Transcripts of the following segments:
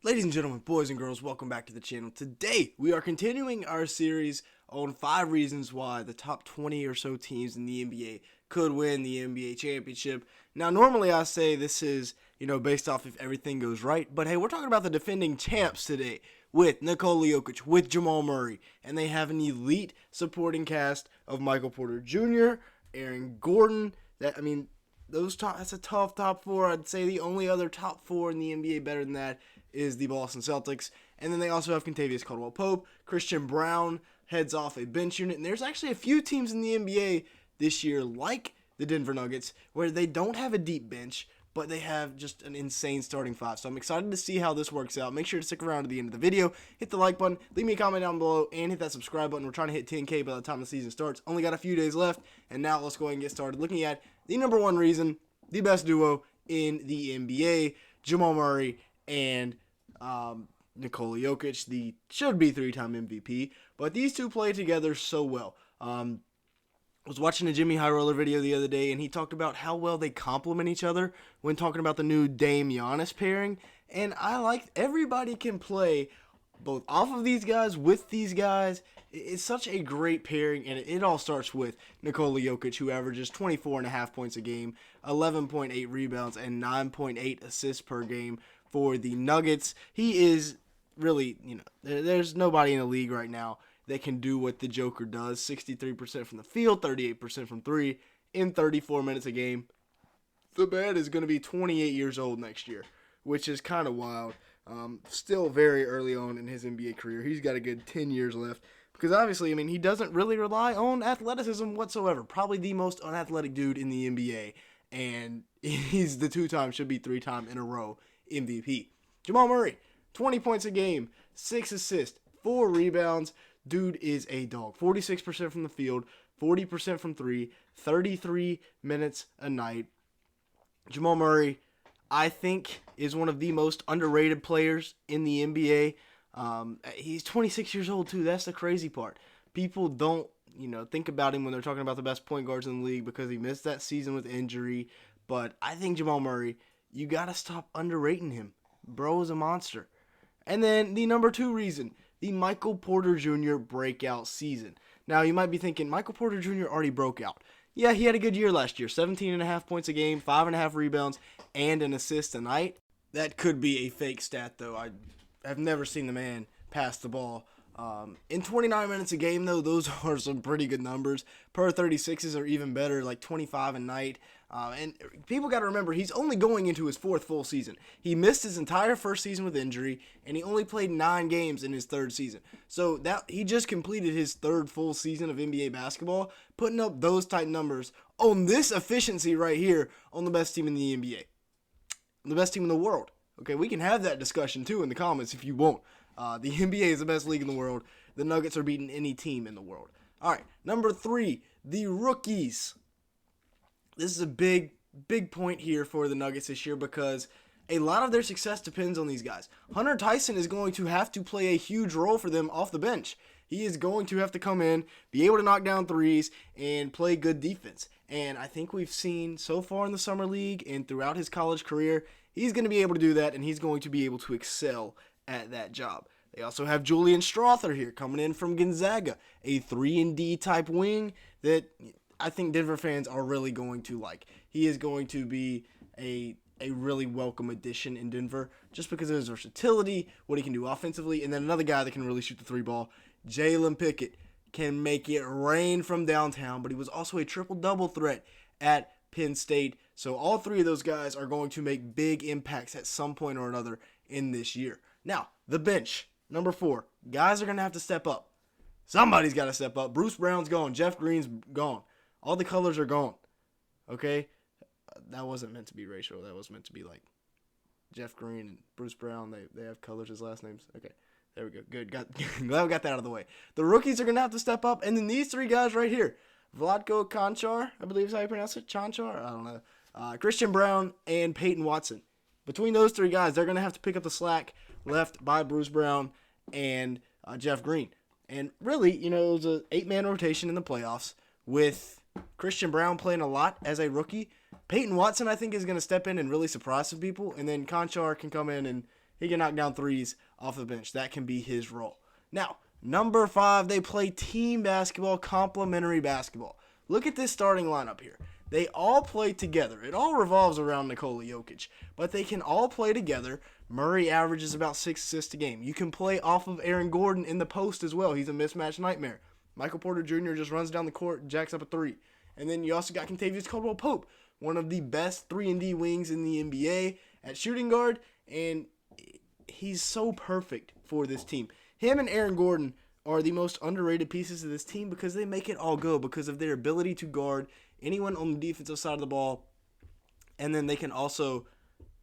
Ladies and gentlemen, boys and girls, welcome back to the channel. Today, we are continuing our series on 5 reasons why the top 20 or so teams in the NBA could win the NBA championship. Now, normally I say this is, based off if everything goes right, but hey, we're talking about the defending champs today with Nikola Jokic, with Jamal Murray, and they have an elite supporting cast of Michael Porter Jr., Aaron Gordon. That's a tough top 4. I'd say the only other top 4 in the NBA better than that is the Boston Celtics. And then they also have Kentavious Caldwell-Pope. Christian Brown heads off a bench unit. And there's actually a few teams in the NBA this year, like the Denver Nuggets, where they don't have a deep bench, but they have just an insane starting 5. So I'm excited to see how this works out. Make sure to stick around to the end of the video. Hit the like button, leave me a comment down below, and hit that subscribe button. We're trying to hit 10K by the time the season starts. Only got a few days left. And now let's go ahead and get started looking at the number 1 reason, the best duo in the NBA, Jamal Murray and Nikola Jokic, the should-be 3-time MVP, but these two play together so well. I was watching a Jimmy High Roller video the other day, and he talked about how well they complement each other when talking about the new Dame Giannis pairing, and I like everybody can play both off of these guys, with these guys. It's such a great pairing, and it all starts with Nikola Jokic, who averages 24.5 points a game, 11.8 rebounds, and 9.8 assists per game for the Nuggets. He is really, there's nobody in the league right now that can do what the Joker does. 63% from the field, 38% from 3 in 34 minutes a game. The man is going to be 28 years old next year, which is kind of wild. Still very early on in his NBA career. He's got a good 10 years left. Because obviously, he doesn't really rely on athleticism whatsoever. Probably the most unathletic dude in the NBA. And he's the 2-time, should be 3-time in a row MVP. Jamal Murray, 20 points a game, 6 assists, 4 rebounds. Dude is a dog. 46% from the field, 40% from 3, 33 minutes a night. Jamal Murray, I think, is one of the most underrated players in the NBA. He's 26 years old, too. That's the crazy part. People don't, think about him when they're talking about the best point guards in the league because he missed that season with injury. But I think Jamal Murray, you got to stop underrating him. Bro is a monster. And then the number 2 reason, the Michael Porter Jr. breakout season. Now, you might be thinking, Michael Porter Jr. already broke out. Yeah, he had a good year last year. 17.5 points a game, 5.5 rebounds, and an assist a night. That could be a fake stat, though. I've never seen the man pass the ball. In 29 minutes a game, though, those are some pretty good numbers. Per 36s are even better, like 25 a night. And people got to remember, he's only going into his 4th full season. He missed his entire first season with injury, and he only played 9 games in his 3rd season. So that he just completed his 3rd full season of NBA basketball, putting up those type numbers on this efficiency right here on the best team in the NBA. The best team in the world. Okay, we can have that discussion, too, in the comments if you want. The NBA is the best league in the world. The Nuggets are beating any team in the world. All right, number 3, the rookies. This is a big point here for the Nuggets this year because a lot of their success depends on these guys. Hunter Tyson is going to have to play a huge role for them off the bench. He is going to have to come in, be able to knock down threes, and play good defense. And I think we've seen so far in the Summer League and throughout his college career, he's going to be able to do that, and he's going to be able to excel at that job. They also have Julian Strawther here coming in from Gonzaga, a 3-and-D type wing that I think Denver fans are really going to like. He is going to be a really welcome addition in Denver just because of his versatility, what he can do offensively, and then another guy that can really shoot the 3 ball, Jalen Pickett, can make it rain from downtown, but he was also a triple-double threat at Penn State. So all 3 of those guys are going to make big impacts at some point or another in this year. Now, the bench, number 4. Guys are going to have to step up. Somebody's got to step up. Bruce Brown's gone. Jeff Green's gone. All the colors are gone. Okay? That wasn't meant to be racial. That was meant to be like Jeff Green and Bruce Brown. They have colors as last names. Okay. There we go. Good. Glad we got that out of the way. The rookies are going to have to step up. And then these 3 guys right here. Vlatko Konchar, I believe is how you pronounce it. Chanchar? I don't know. Christian Brown and Peyton Watson. Between those 3 guys, they're going to have to pick up the slack left by Bruce Brown and Jeff Green. And really, it was an 8-man rotation in the playoffs with Christian Brown playing a lot as a rookie. Peyton Watson, I think, is going to step in and really surprise some people. And then Konchar can come in He can knock down threes off the bench. That can be his role. Now, number 5, they play team basketball, complementary basketball. Look at this starting lineup here. They all play together. It all revolves around Nikola Jokic, but they can all play together. Murray averages about 6 assists a game. You can play off of Aaron Gordon in the post as well. He's a mismatch nightmare. Michael Porter Jr. just runs down the court and jacks up a 3. And then you also got Kentavious Caldwell-Pope, one of the best 3-and-D wings in the NBA at shooting guard, and he's so perfect for this team. Him and Aaron Gordon are the most underrated pieces of this team because they make it all go because of their ability to guard anyone on the defensive side of the ball, and then they can also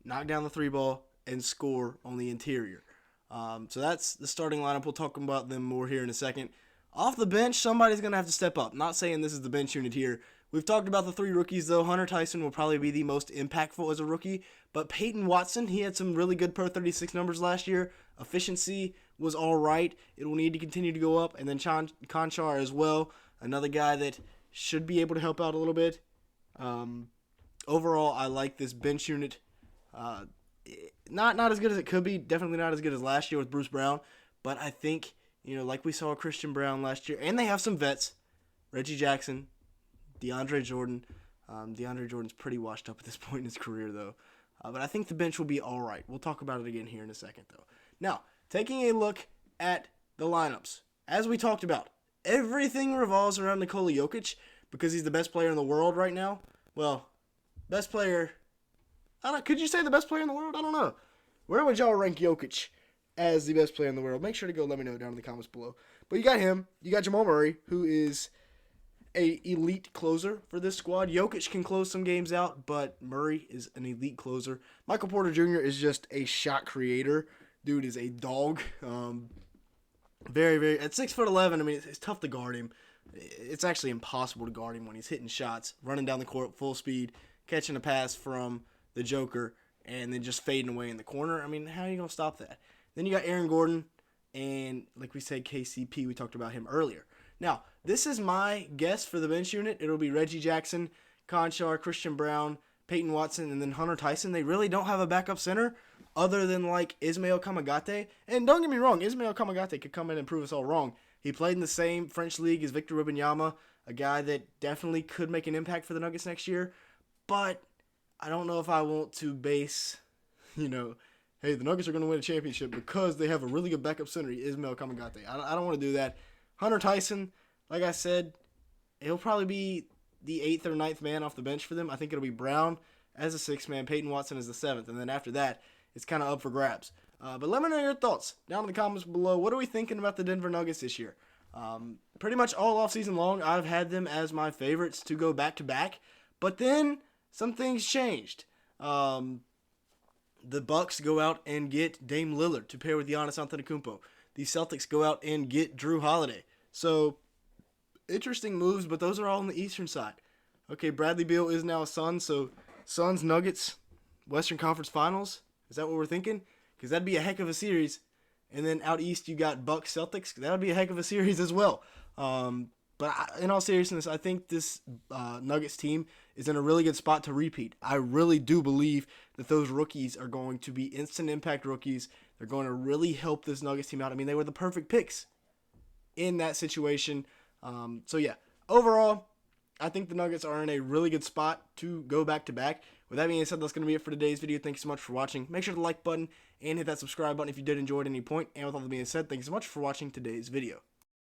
knock down the 3 ball and score on the interior. So that's the starting lineup. We'll talk about them more here in a second. Off the bench, somebody's going to have to step up. Not saying this is the bench unit here. We've talked about the 3 rookies, though. Hunter Tyson will probably be the most impactful as a rookie. But Peyton Watson, he had some really good per 36 numbers last year. Efficiency was all right. It will need to continue to go up. And then Conchar as well, another guy that should be able to help out a little bit. Overall, I like this bench unit. Not as good as it could be. Definitely not as good as last year with Bruce Brown. But I think, like we saw Christian Brown last year. And they have some vets. Reggie Jackson, DeAndre Jordan. DeAndre Jordan's pretty washed up at this point in his career, though. But I think the bench will be all right. We'll talk about it again here in a second, though. Now, taking a look at the lineups. As we talked about, everything revolves around Nikola Jokic because he's the best player in the world right now. Well, best player. Could you say the best player in the world? I don't know. Where would y'all rank Jokic as the best player in the world? Make sure to go let me know down in the comments below. But you got him. You got Jamal Murray, who is a elite closer for this squad. Jokic can close some games out, but Murray is an elite closer. Michael Porter Jr. is just a shot creator. Dude is a dog. Very, very, at 6'11", I mean, it's tough to guard him. It's actually impossible to guard him when he's hitting shots, running down the court full speed, catching a pass from the Joker, and then just fading away in the corner. I mean, how are you going to stop that? Then you got Aaron Gordon, and like we said, KCP, we talked about him earlier. Now, this is my guess for the bench unit. It'll be Reggie Jackson, Conchar, Christian Brown, Peyton Watson, and then Hunter Tyson. They really don't have a backup center other than like Ismail Kamagate. And don't get me wrong, Ismail Kamagate could come in and prove us all wrong. He played in the same French league as Victor Wembanyama, a guy that definitely could make an impact for the Nuggets next year. But I don't know if I want to base, hey, the Nuggets are going to win a championship because they have a really good backup center, Ismail Kamagate. I don't want to do that. Hunter Tyson, like I said, he'll probably be the 8th or 9th man off the bench for them. I think it'll be Brown as a 6th man, Peyton Watson as the 7th, and then after that, it's kind of up for grabs. But let me know your thoughts down in the comments below. What are we thinking about the Denver Nuggets this year? Pretty much all offseason long, I've had them as my favorites to go back-to-back, but then some things changed. The Bucks go out and get Dame Lillard to pair with Giannis Antetokounmpo. The Celtics go out and get Drew Holiday. So, interesting moves, but those are all on the Eastern side. Okay, Bradley Beal is now a Sun, so Suns, Nuggets, Western Conference Finals. Is that what we're thinking? Because that'd be a heck of a series. And then out east, you got Bucks, Celtics. That would be a heck of a series as well. But in all seriousness, I think this Nuggets team is in a really good spot to repeat. I really do believe that those rookies are going to be instant impact rookies. They're going to really help this Nuggets team out. I mean, they were the perfect picks in that situation. So, yeah, overall, I think the Nuggets are in a really good spot to go back-to-back. With that being said, that's going to be it for today's video. Thank you so much for watching. Make sure to like button and hit that subscribe button if you did enjoy at any point. And with all that being said, thank you so much for watching today's video.